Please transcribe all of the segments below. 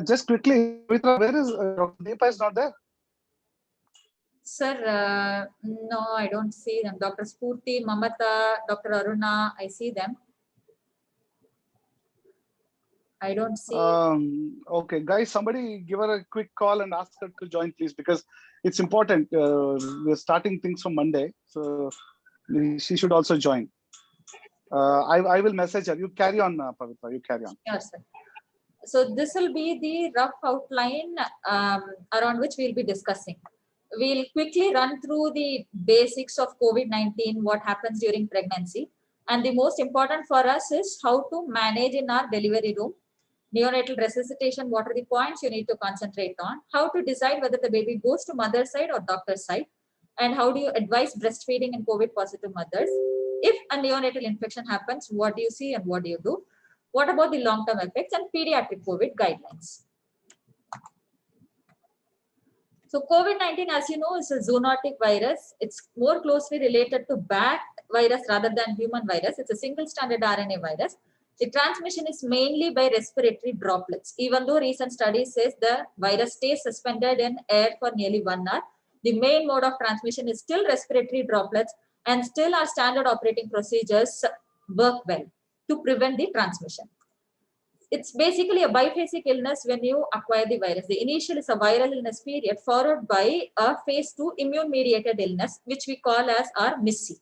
Just quickly, Pavitra, where is Dr. Deepa is not there? Sir, no, I don't see them. Dr. Spurti, Mamata, Dr. Aruna, I see them. I don't see. Okay, guys, somebody give her a quick call and ask her to join, please, because it's important. We're starting things from Monday, so she should also join. I will message her. You carry on, Pavitra. You carry on. Yes, sir. So this will be the rough outline around which we'll be discussing. We'll quickly run through the basics of COVID-19, what happens during pregnancy. And the most important for us is how to manage in our delivery room. Neonatal resuscitation, what are the points you need to concentrate on? How to decide whether the baby goes to mother's side or doctor's side? And how do you advise breastfeeding in COVID-positive mothers? If a neonatal infection happens, what do you see and what do you do? What about the long-term effects and pediatric COVID guidelines? So COVID-19, as you know, is a zoonotic virus. It's more closely related to bat virus rather than human virus. It's a single-stranded RNA virus. The transmission is mainly by respiratory droplets. Even though recent studies says the virus stays suspended in air for nearly 1 hour, the main mode of transmission is still respiratory droplets, and still our standard operating procedures work well to prevent the transmission. It's basically a biphasic illness when you acquire the virus. The initial is a viral illness period followed by a phase 2 immune-mediated illness, which we call as our MIS-C.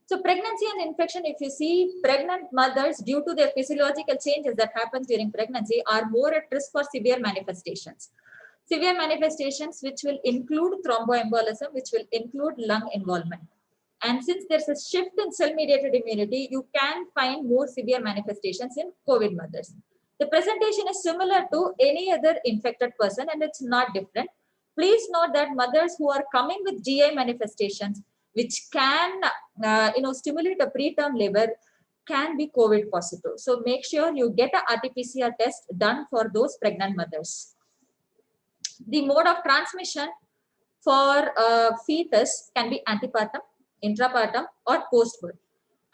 So pregnancy and infection, if you see, pregnant mothers, due to their physiological changes that happens during pregnancy, are more at risk for severe manifestations. Severe manifestations which will include thromboembolism, which will include lung involvement. And since there's a shift in cell-mediated immunity, you can find more severe manifestations in COVID mothers. The presentation is similar to any other infected person and it's not different. Please note that mothers who are coming with GI manifestations, which can stimulate a preterm labor, can be COVID positive. So make sure you get a RT-PCR test done for those pregnant mothers. The mode of transmission for fetus can be antepartum, intrapartum, or postbirth.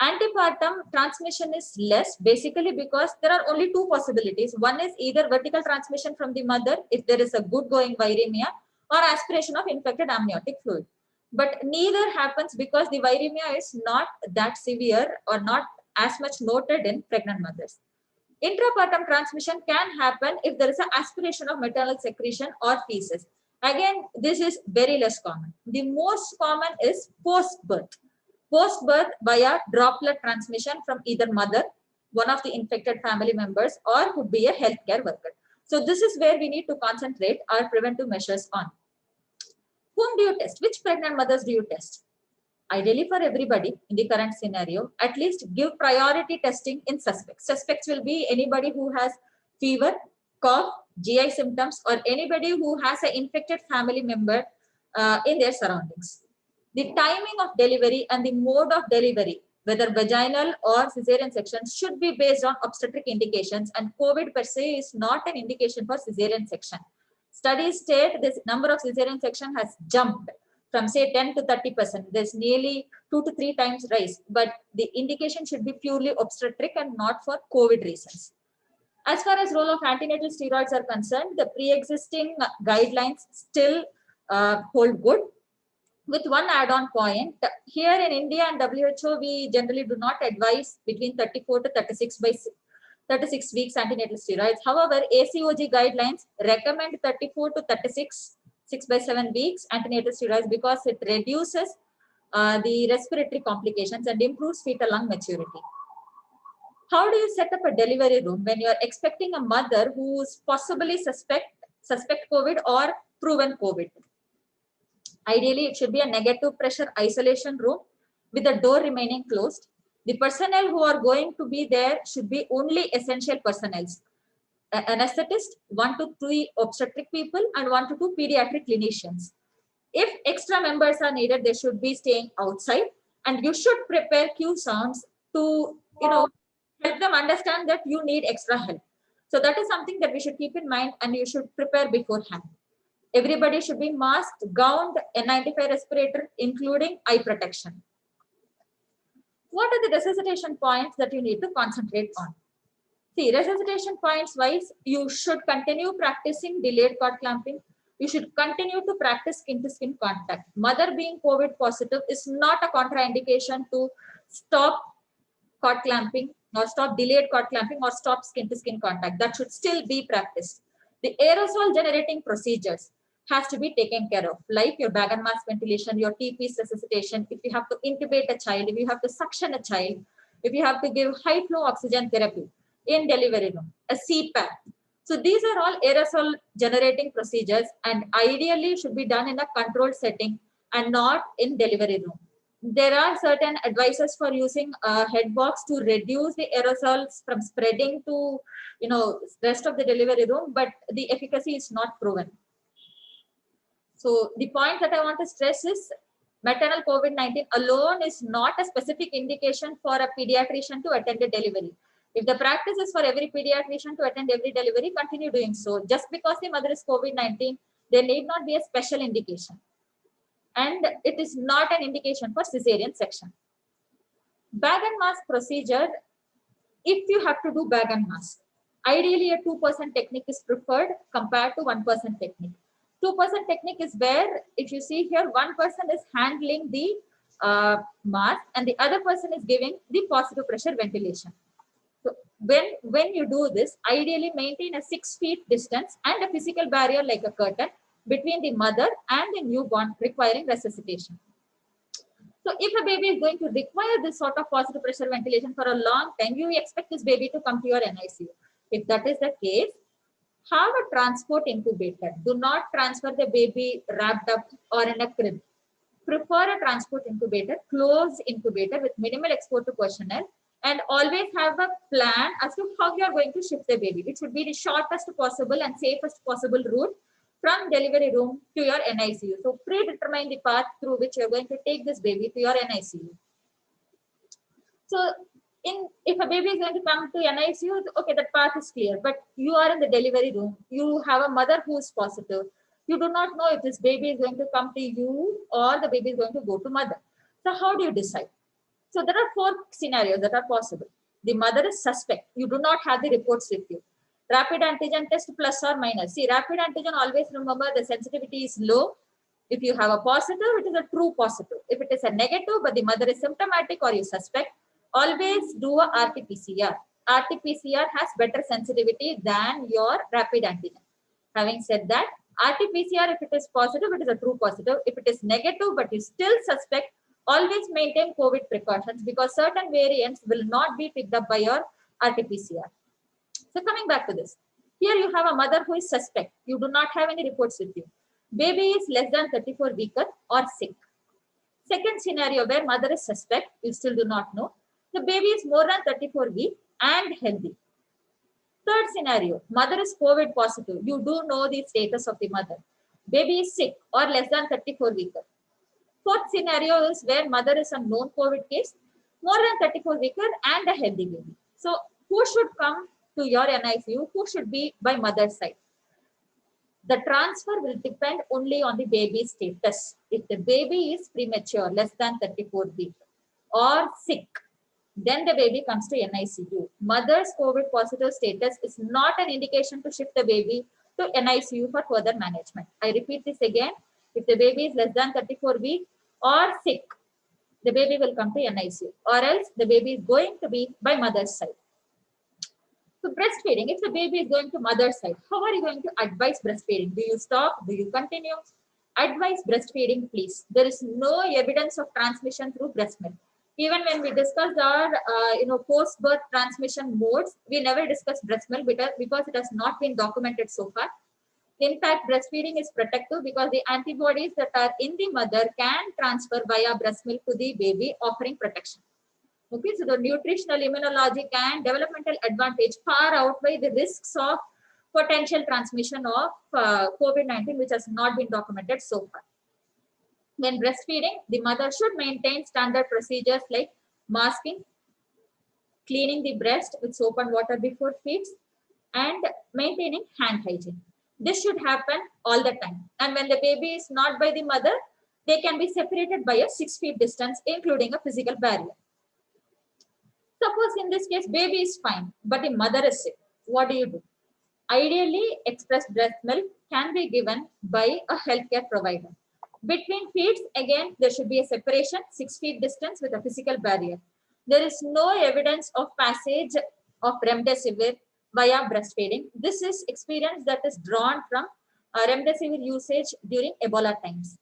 Antepartum transmission is less, basically because there are only two possibilities. One is either vertical transmission from the mother if there is a good going viremia, or aspiration of infected amniotic fluid. But neither happens because the viremia is not that severe or not as much noted in pregnant mothers. Intrapartum transmission can happen if there is an aspiration of maternal secretion or feces. Again, this is very less common. The most common is post-birth. Post-birth via droplet transmission from either mother, one of the infected family members, or could be a healthcare worker. So this is where we need to concentrate our preventive measures on. Whom do you test? Which pregnant mothers do you test? Ideally for everybody in the current scenario, at least give priority testing in suspects. Suspects will be anybody who has fever, cough, GI symptoms, or anybody who has an infected family member in their surroundings. The timing of delivery and the mode of delivery, whether vaginal or cesarean section, should be based on obstetric indications, and COVID per se is not an indication for cesarean section. Studies state this number of cesarean section has jumped from say 10 to 30%. There's nearly 2 to 3 times rise, but the indication should be purely obstetric and not for COVID reasons. As far as role of antenatal steroids are concerned, the pre-existing guidelines still hold good. With one add-on point, here in India and WHO, we generally do not advise between 34 to 36 weeks antenatal steroids. However, ACOG guidelines recommend 34 to 36 6/7 weeks antenatal steroids because it reduces the respiratory complications and improves fetal lung maturity. How do you set up a delivery room when you're expecting a mother who's possibly suspect COVID or proven COVID? Ideally, it should be a negative pressure isolation room with the door remaining closed. The personnel who are going to be there should be only essential personnel. Anesthetist, 1 to 3 obstetric people, and 1 to 2 pediatric clinicians. If extra members are needed, they should be staying outside, and you should prepare cue sounds to help them understand that you need extra help. So that is something that we should keep in mind, and you should prepare beforehand. Everybody should be masked, gowned, N95 respirator, including eye protection. What are the resuscitation points that you need to concentrate on? See, resuscitation points wise, you should continue practicing delayed cord clamping. You should continue to practice skin to skin contact. Mother being COVID positive is not a contraindication to stop cord clamping or stop delayed cord clamping or stop skin to skin contact. That should still be practiced. The aerosol generating procedures has to be taken care of, like your bag and mask ventilation, your T-piece resuscitation. If you have to intubate a child, if you have to suction a child, if you have to give high flow oxygen therapy in delivery room, a CPAP. So these are all aerosol generating procedures and ideally should be done in a controlled setting and not in delivery room. There are certain advices for using a head box to reduce the aerosols from spreading to, rest of the delivery room, but the efficacy is not proven. So the point that I want to stress is maternal COVID-19 alone is not a specific indication for a pediatrician to attend a delivery. If the practice is for every pediatrician to attend every delivery, continue doing so. Just because the mother is COVID-19, there need not be a special indication. And it is not an indication for cesarean section. Bag and mask procedure, if you have to do bag and mask, ideally a 2% technique is preferred compared to 1% technique. 2% technique is where, if you see here, one person is handling the mask and the other person is giving the positive pressure ventilation. So when you do this, ideally maintain a 6 feet distance and a physical barrier like a curtain between the mother and the newborn requiring resuscitation. So if a baby is going to require this sort of positive pressure ventilation for a long time, you expect this baby to come to your NICU. If that is the case, have a transport incubator. Do not transfer the baby wrapped up or in a crib. Prefer a transport incubator, closed incubator with minimal export to personnel, and always have a plan as to how you are going to shift the baby. It should be the shortest possible and safest possible route from delivery room to your NICU. So predetermine the path through which you are going to take this baby to your NICU. So if a baby is going to come to NICU, okay, that path is clear, but you are in the delivery room, you have a mother who is positive, you do not know if this baby is going to come to you or the baby is going to go to mother. So how do you decide? So there are 4 scenarios that are possible. The mother is suspect, you do not have the reports with you. Rapid antigen test plus or minus. See, rapid antigen, always remember the sensitivity is low. If you have a positive, it is a true positive. If it is a negative, but the mother is symptomatic or you suspect, always do a RT-PCR. RT-PCR has better sensitivity than your rapid antigen. Having said that, RT-PCR, if it is positive, it is a true positive. If it is negative, but you still suspect, always maintain COVID precautions because certain variants will not be picked up by your RT-PCR. So coming back to this, here you have a mother who is suspect. You do not have any reports with you. Baby is less than 34 weeks or sick. Second scenario where mother is suspect, you still do not know. The baby is more than 34 weeks and healthy. Third scenario, mother is COVID positive. You do know the status of the mother. Baby is sick or less than 34 weeks. Fourth scenario is where mother is a known COVID case, more than 34 weeks and a healthy baby. So who should come to your NICU? Who should be by mother's side? The transfer will depend only on the baby's status. If the baby is premature, less than 34 weeks or sick, then the baby comes to NICU. Mother's COVID positive status is not an indication to shift the baby to NICU for further management. I repeat this again. If the baby is less than 34 weeks or sick, the baby will come to NICU, or else the baby is going to be by mother's side. So breastfeeding, if the baby is going to mother's side, how are you going to advise breastfeeding? Do you stop? Do you continue? Advise breastfeeding, please. There is no evidence of transmission through breast milk. Even when we discussed our post-birth transmission modes, we never discussed breast milk because it has not been documented so far. In fact, breastfeeding is protective because the antibodies that are in the mother can transfer via breast milk to the baby, offering protection. Okay, so the nutritional, immunologic, and developmental advantage far outweigh the risks of potential transmission of COVID-19, which has not been documented so far. When breastfeeding, the mother should maintain standard procedures like masking, cleaning the breast with soap and water before feeds, and maintaining hand hygiene. This should happen all the time. And when the baby is not by the mother, they can be separated by a 6 feet distance, including a physical barrier. Suppose in this case, baby is fine, but the mother is sick. What do? Ideally, expressed breast milk can be given by a healthcare provider. Between feeds, again, there should be a separation, 6 feet distance with a physical barrier. There is no evidence of passage of remdesivir via breastfeeding. This is experience that is drawn from remdesivir usage during Ebola times.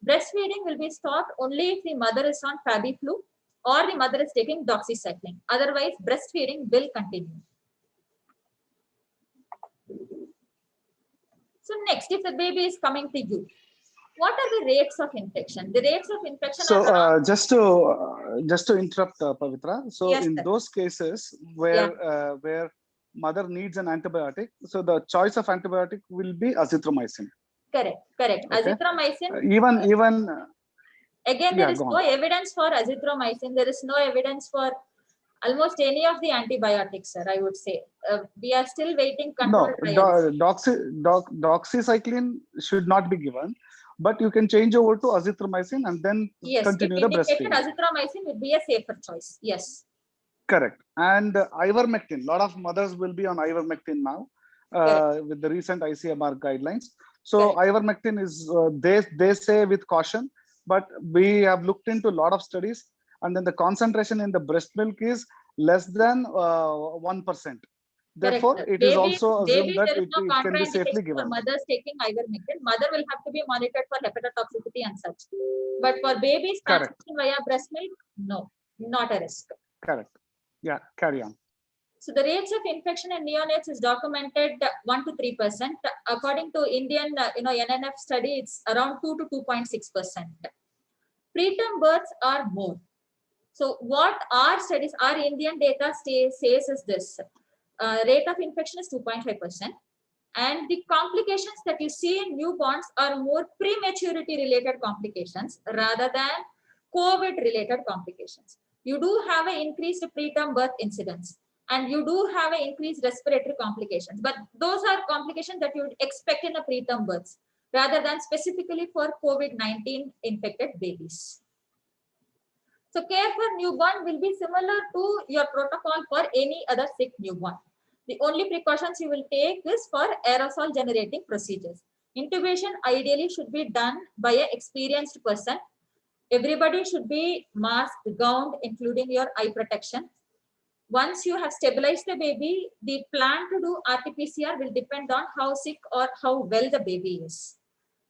Breastfeeding will be stopped only if the mother is on Fabiflu or the mother is taking doxycycline. Otherwise, breastfeeding will continue. So next, if the baby is coming to you, what are the rates of infection? The rates of infection are just to interrupt, Pavitra. So yes, in those cases where mother needs an antibiotic, so the choice of antibiotic will be azithromycin. Correct. Okay? Azithromycin. Even again, there is no evidence for azithromycin. There is no evidence for almost any of the antibiotics, sir. I would say we are still waiting. No, doxycycline should not be given, but you can change over to azithromycin and then continue the breastfeeding. Azithromycin would be a safer choice. Yes. Correct. And ivermectin. A lot of mothers will be on ivermectin now with the recent ICMR guidelines. So ivermectin is they say with caution, but we have looked into a lot of studies, and then the concentration in the breast milk is less than 1%. Therefore, it is also assumed that it can be safely given. For mothers taking ivermectin, mother will have to be monitored for hepatotoxicity and such. But for babies transmission via breast milk, no, not a risk. Correct. Yeah, carry on. So the rates of infection in neonates is documented 1 to 3%. According to Indian NNF study, it's around 2 to 2.6%. Preterm births are more. So what our studies, our Indian data says is this. Rate of infection is 2.5%. And the complications that you see in newborns are more prematurity related complications rather than COVID related complications. You do have an increased preterm birth incidence and you do have an increased respiratory complications, but those are complications that you would expect in a preterm births rather than specifically for COVID-19 infected babies. So care for newborn will be similar to your protocol for any other sick newborn. The only precautions you will take is for aerosol generating procedures. Intubation ideally should be done by an experienced person. Everybody should be masked, gowned, including your eye protection. Once you have stabilized the baby, the plan to do RT-PCR will depend on how sick or how well the baby is.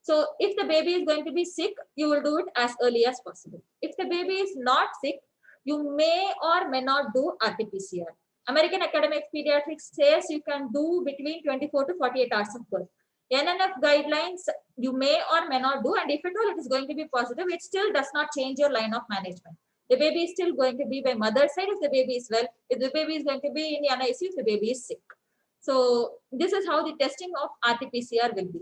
So if the baby is going to be sick, you will do it as early as possible. If the baby is not sick, you may or may not do RT-PCR. American Academy of Pediatrics says you can do between 24 to 48 hours of birth. NNF guidelines, you may or may not do, and if at all it is going to be positive, it still does not change your line of management. The baby is still going to be by mother's side if the baby is well. If the baby is going to be in the NICU if the baby is sick. So this is how the testing of RT-PCR will be.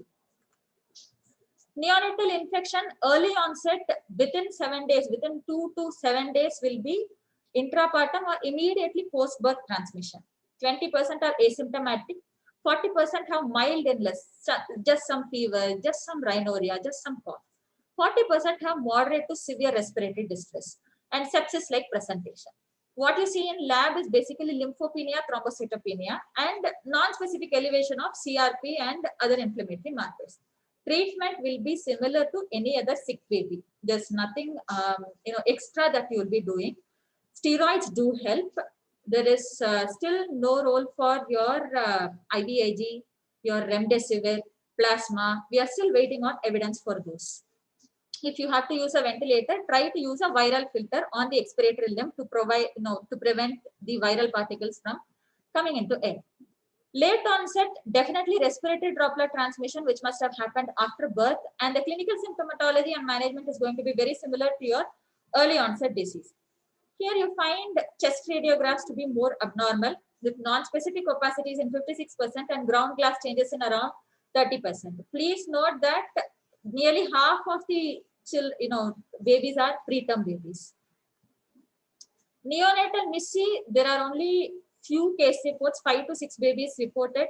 Neonatal infection, early onset within 7 days, within 2 to 7 days will be intrapartum or immediately post-birth transmission. 20% are asymptomatic, 40% have mild illness, just some fever, just some rhinorrhea, just some cough. 40% have moderate to severe respiratory distress and sepsis-like presentation. What you see in lab is basically lymphopenia, thrombocytopenia, and non-specific elevation of CRP and other inflammatory markers. Treatment will be similar to any other sick baby. There's nothing extra that you will be doing. Steroids do help. There is still no role for your IVIG, your remdesivir, plasma. We are still waiting on evidence for those. If you have to use a ventilator, try to use a viral filter on the expiratory limb to provide, to prevent the viral particles from coming into air. Late onset, definitely respiratory droplet transmission, which must have happened after birth, and the clinical symptomatology and management is going to be very similar to your early onset disease. Here you find chest radiographs to be more abnormal with non-specific opacities in 56% and ground glass changes in around 30%. Please note that nearly half of the babies are preterm babies. Neonatal MIS-C, there are only few case reports, 5 to 6 babies reported.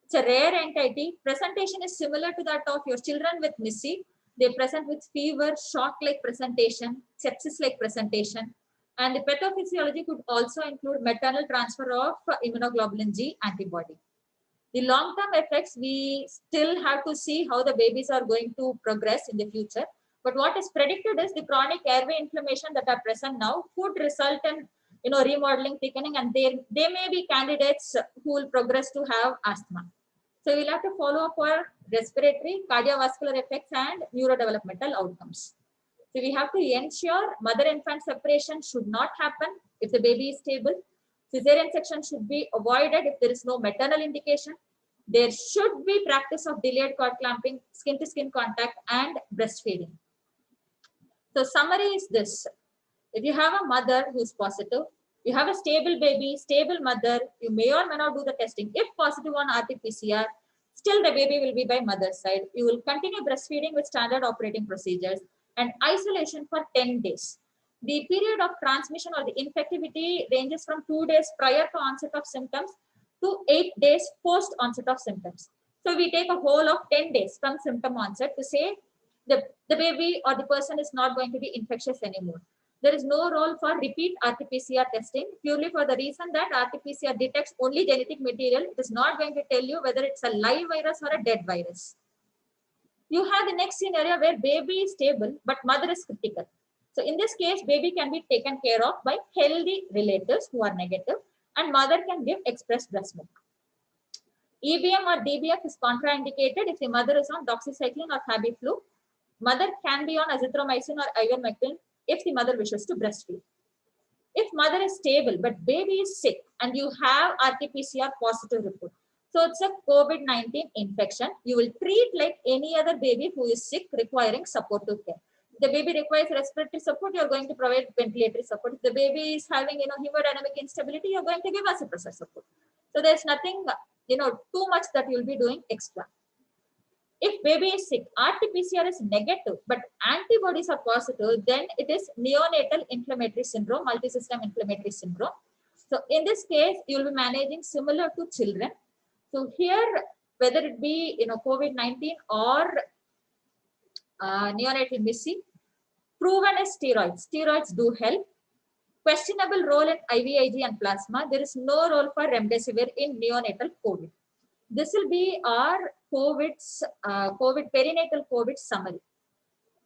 It's a rare entity. Presentation is similar to that of your children with MIS-C. They present with fever, shock-like presentation, sepsis-like presentation. And the pathophysiology could also include maternal transfer of immunoglobulin G antibody. The long-term effects, we still have to see how the babies are going to progress in the future. But what is predicted is the chronic airway inflammation that are present now could result in remodeling, thickening, and they may be candidates who will progress to have asthma. So we'll have to follow up for respiratory, cardiovascular effects, and neurodevelopmental outcomes. So we have to ensure mother-infant separation should not happen if the baby is stable. Cesarean section should be avoided if there is no maternal indication. There should be practice of delayed cord clamping, skin-to-skin contact, and breastfeeding. So summary is this. If you have a mother who's positive, you have a stable baby, stable mother, you may or may not do the testing. If positive on RT-PCR, still the baby will be by mother's side. You will continue breastfeeding with standard operating procedures and isolation for 10 days. The period of transmission or the infectivity ranges from 2 days prior to onset of symptoms to 8 days post onset of symptoms. So we take a whole of 10 days from symptom onset to say the baby or the person is not going to be infectious anymore. There is no role for repeat RT-PCR testing, purely for the reason that RT-PCR detects only genetic material. It is not going to tell you whether it's a live virus or a dead virus. You have the next scenario where baby is stable, but mother is critical. So in this case, baby can be taken care of by healthy relatives who are negative, and mother can give express breast milk. EBM or DBF is contraindicated if the mother is on doxycycline or Fabiflu. Mother can be on azithromycin or ivermectin if the mother wishes to breastfeed. If mother is stable but baby is sick and you have RT-PCR positive report, so it's a COVID-19 infection, you will treat like any other baby who is sick requiring supportive care. If the baby requires respiratory support, you're going to provide ventilatory support. If the baby is having hemodynamic instability, you're going to give vasopressor support. So there's nothing too much that you'll be doing extra. If baby is sick, RT-PCR is negative, but antibodies are positive, then it is neonatal inflammatory syndrome, multisystem inflammatory syndrome. So in this case, you'll be managing similar to children. So here, whether it be COVID-19 or neonatal MIS-C, proven as steroids. Steroids do help. Questionable role in IVIG and plasma. There is no role for remdesivir in neonatal COVID. This will be our perinatal COVID summary.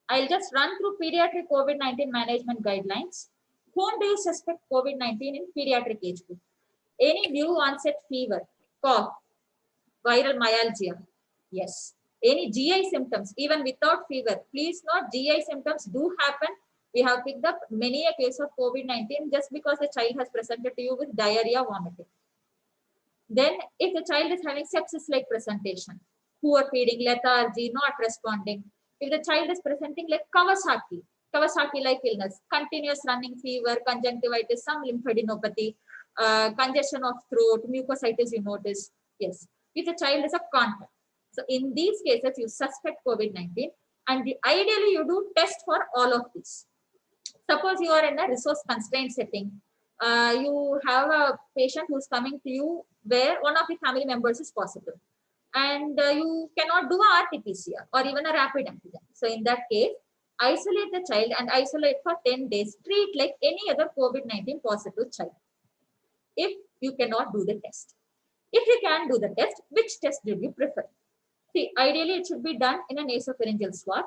I'll just run through pediatric COVID-19 management guidelines. Whom do you suspect COVID-19 in pediatric age group? Any new onset fever, cough, viral myalgia? Yes. Any GI symptoms, even without fever? Please note, GI symptoms do happen. We have picked up many a case of COVID-19 just because the child has presented to you with diarrhea, vomiting. Then if the child is having sepsis-like presentation, poor feeding, lethargy, not responding. If the child is presenting like Kawasaki-like illness, continuous running fever, conjunctivitis, some lymphadenopathy, congestion of throat, mucositis you notice. Yes, if the child is a contact. So in these cases, you suspect COVID-19 and ideally you do test for all of these. Suppose you are in a resource constrained setting. You have a patient who's coming to you where one of the family members is positive and you cannot do a RT-PCR or even a rapid antigen. So in that case, isolate the child and isolate for 10 days. Treat like any other COVID-19 positive child if you cannot do the test. If you can do the test, which test do you prefer? See, ideally it should be done in a nasopharyngeal swab.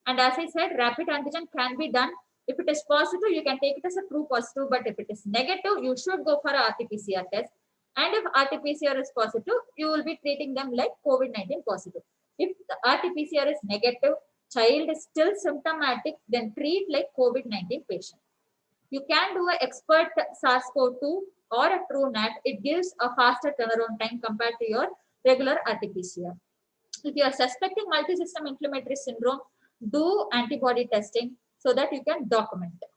And as I said, rapid antigen can be done. If it is positive, you can take it as a true positive. But if it is negative, you should go for a RT-PCR test. And if RT-PCR is positive, you will be treating them like COVID-19 positive. If the RT-PCR is negative, child is still symptomatic, then treat like COVID-19 patient. You can do an expert SARS-CoV-2 or a TrueNAT. It gives a faster turnaround time compared to your regular RT-PCR. If you are suspecting multisystem inflammatory syndrome, do antibody testing so that you can document it.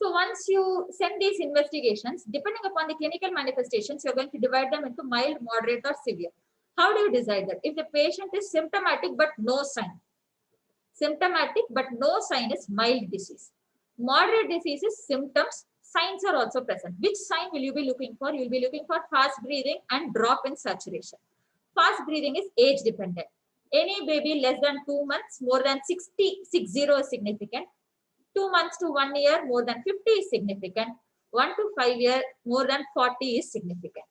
So once you send these investigations, depending upon the clinical manifestations, you're going to divide them into mild, moderate, or severe. How do you decide that? If the patient is symptomatic but no sign. Symptomatic but no sign is mild disease. Moderate disease is symptoms, signs are also present. Which sign will you be looking for? You will be looking for fast breathing and drop in saturation. Fast breathing is age dependent. Any baby less than 2 months, more than 60 is significant. 2 months to 1 year, more than 50 is significant. 1 to 5 year, more than 40 is significant.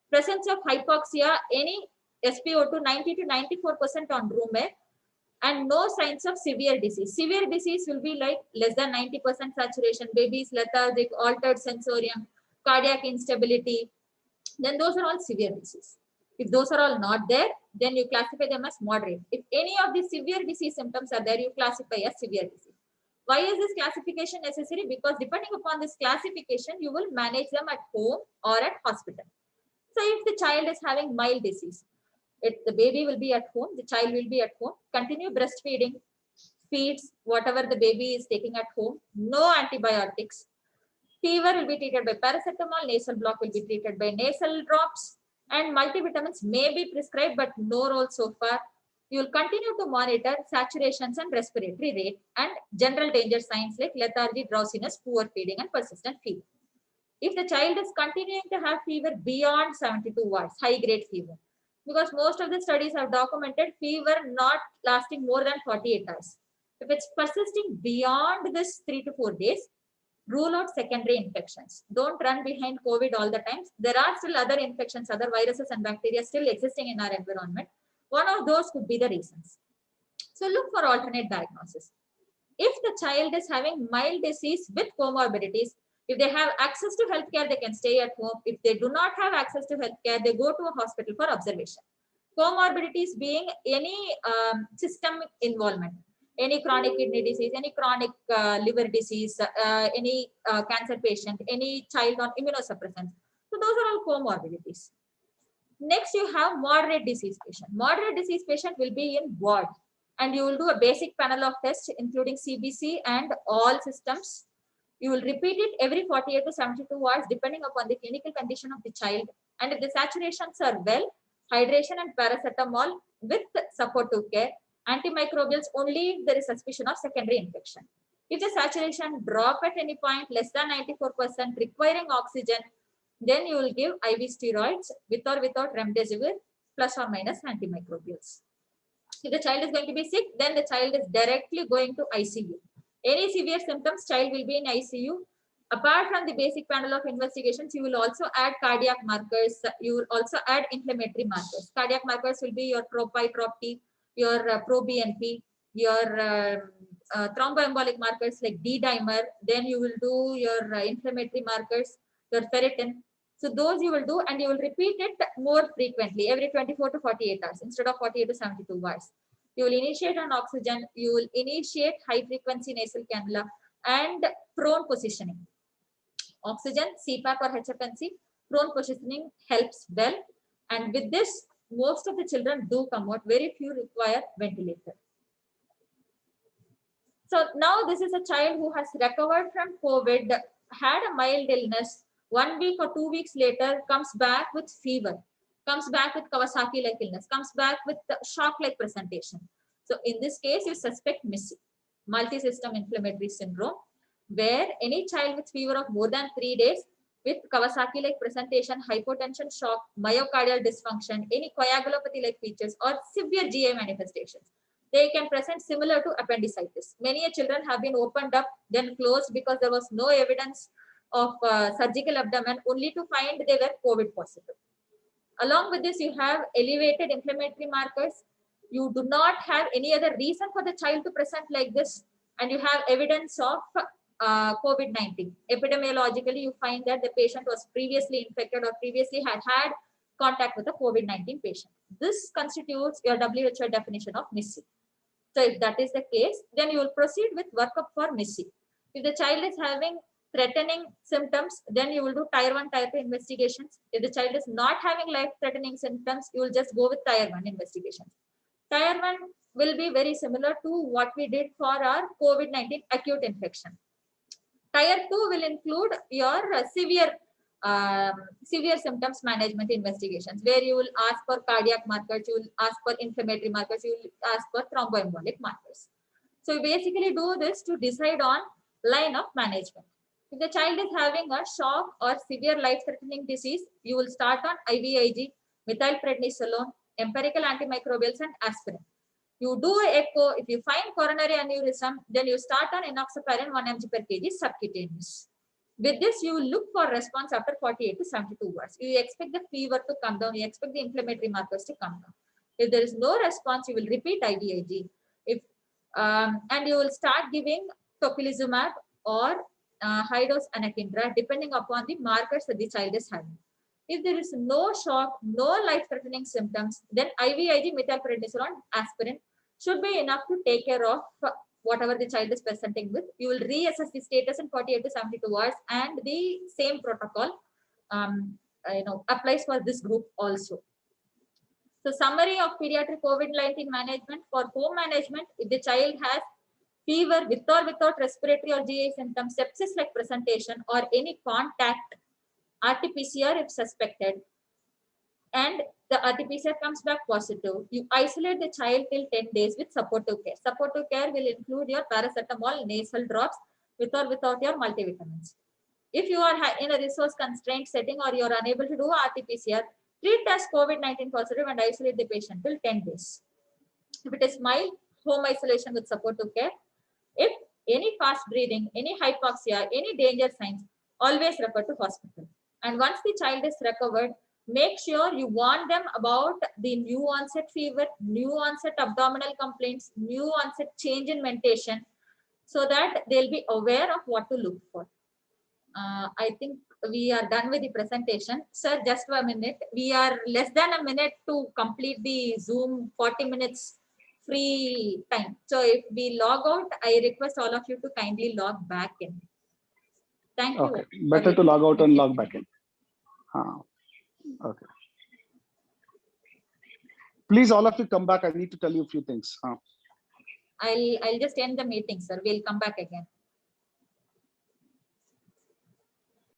Presence of hypoxia, any SpO2 90 to 94% on room air, and no signs of severe disease. Severe disease will be like less than 90% saturation, babies lethargic, altered sensorium, cardiac instability. Then those are all severe disease. If those are all not there, then you classify them as moderate. If any of the severe disease symptoms are there, you classify as severe disease. Why is this classification necessary? Because depending upon this classification, you will manage them at home or at hospital. So if the child is having mild disease, the baby will be at home, the child will be at home, continue breastfeeding, feeds whatever the baby is taking at home, no antibiotics. Fever will be treated by paracetamol, nasal block will be treated by nasal drops, and multivitamins may be prescribed, but no role so far. You will continue to monitor saturations and respiratory rate and general danger signs like lethargy, drowsiness, poor feeding, and persistent fever. If the child is continuing to have fever beyond 72 hours, high grade fever, because most of the studies have documented fever not lasting more than 48 hours. If it's persisting beyond this 3 to 4 days, rule out secondary infections. Don't run behind COVID all the time. There are still other infections, other viruses and bacteria still existing in our environment. One of those could be the reasons. So look for alternate diagnosis. If the child is having mild disease with comorbidities, if they have access to healthcare, they can stay at home. If they do not have access to healthcare, they go to a hospital for observation. Comorbidities being any system involvement, any chronic kidney disease, any chronic liver disease, any cancer patient, any child on immunosuppressants. So those are all comorbidities. Next, you have moderate disease patient. Moderate disease patient will be in ward, and you will do a basic panel of tests, including CBC and all systems. You will repeat it every 48 to 72 hours, depending upon the clinical condition of the child. And if the saturations are well, hydration and paracetamol with supportive care, antimicrobials only if there is suspicion of secondary infection. If the saturation drop at any point less than 94%, requiring oxygen, then you will give IV steroids with or without remdesivir plus or minus antimicrobials. If the child is going to be sick, then the child is directly going to ICU. Any severe symptoms, child will be in ICU. Apart from the basic panel of investigations, you will also add cardiac markers. You will also add inflammatory markers. Cardiac markers will be your ProPi, ProP, your ProBNP, your thromboembolic markers like D-dimer. Then you will do your inflammatory markers, your ferritin. So those you will do, and you will repeat it more frequently, every 24 to 48 hours instead of 48 to 72 hours. You will initiate on oxygen, you will initiate high frequency nasal cannula and prone positioning. Oxygen, CPAP or HFNC, prone positioning helps well. And with this, most of the children do come out, very few require ventilator. So now this is a child who has recovered from COVID, had a mild illness, 1 week or 2 weeks later comes back with fever, comes back with Kawasaki-like illness, comes back with shock-like presentation. So in this case, you suspect MIS-C, multi-system inflammatory syndrome, where any child with fever of more than 3 days with Kawasaki-like presentation, hypotension, shock, myocardial dysfunction, any coagulopathy-like features or severe GI manifestations, they can present similar to appendicitis. Many children have been opened up, then closed because there was no evidence of surgical abdomen, only to find they were COVID positive. Along with this, you have elevated inflammatory markers. You do not have any other reason for the child to present like this, and you have evidence of COVID-19. Epidemiologically, you find that the patient was previously infected or previously had contact with a COVID-19 patient. This constitutes your WHO definition of MIS-C. So if that is the case, then you will proceed with workup for MIS-C. If the child is having threatening symptoms, then you will do tier 1, tier 2 investigations. If the child is not having life-threatening symptoms, you will just go with tier 1 investigations. Tier 1 will be very similar to what we did for our COVID-19 acute infection. Tier 2 will include your severe symptoms management investigations, where you will ask for cardiac markers, you will ask for inflammatory markers, you will ask for thromboembolic markers. So you basically do this to decide on line of management. If the child is having a shock or severe life-threatening disease, you will start on IVIG, methylprednisolone, empirical antimicrobials, and aspirin. You do echo. If you find coronary aneurysm, then you start on enoxaparin 1 mg per kg subcutaneous. With this, you will look for response after 48 to 72 hours. You expect the fever to come down. You expect the inflammatory markers to come down. If there is no response, you will repeat IVIG. And you will start giving tocilizumab or high-dose anakinra, depending upon the markers that the child is having. If there is no shock, no life-threatening symptoms, then IVIG, methylprednisolone, aspirin should be enough to take care of whatever the child is presenting with. You will reassess the status in 48 to 72 hours, and the same protocol applies for this group also. So summary of pediatric COVID-19 management. For home management, if the child has fever with or without respiratory or GI symptoms, sepsis-like presentation, or any contact, RT-PCR if suspected, and the RT-PCR comes back positive, you isolate the child till 10 days with supportive care. Supportive care will include your paracetamol, nasal drops, with or without your multivitamins. If you are in a resource constrained setting or you are unable to do RT-PCR, treat as COVID-19 positive and isolate the patient till 10 days. If it is mild, home isolation with supportive care. If any fast breathing, any hypoxia, any danger signs, always refer to hospital. And once the child is recovered, make sure you warn them about the new onset fever, new onset abdominal complaints, new onset change in mentation, so that they'll be aware of what to look for. I think we are done with the presentation. Sir, just a minute. We are less than a minute to complete the Zoom 40 minutes free time. So if we log out, I request all of you to kindly log back in. Thank you. Okay, better to log out and log back in. Okay. Please, all of you come back. I need to tell you a few things. I'll just end the meeting, sir. We'll come back again.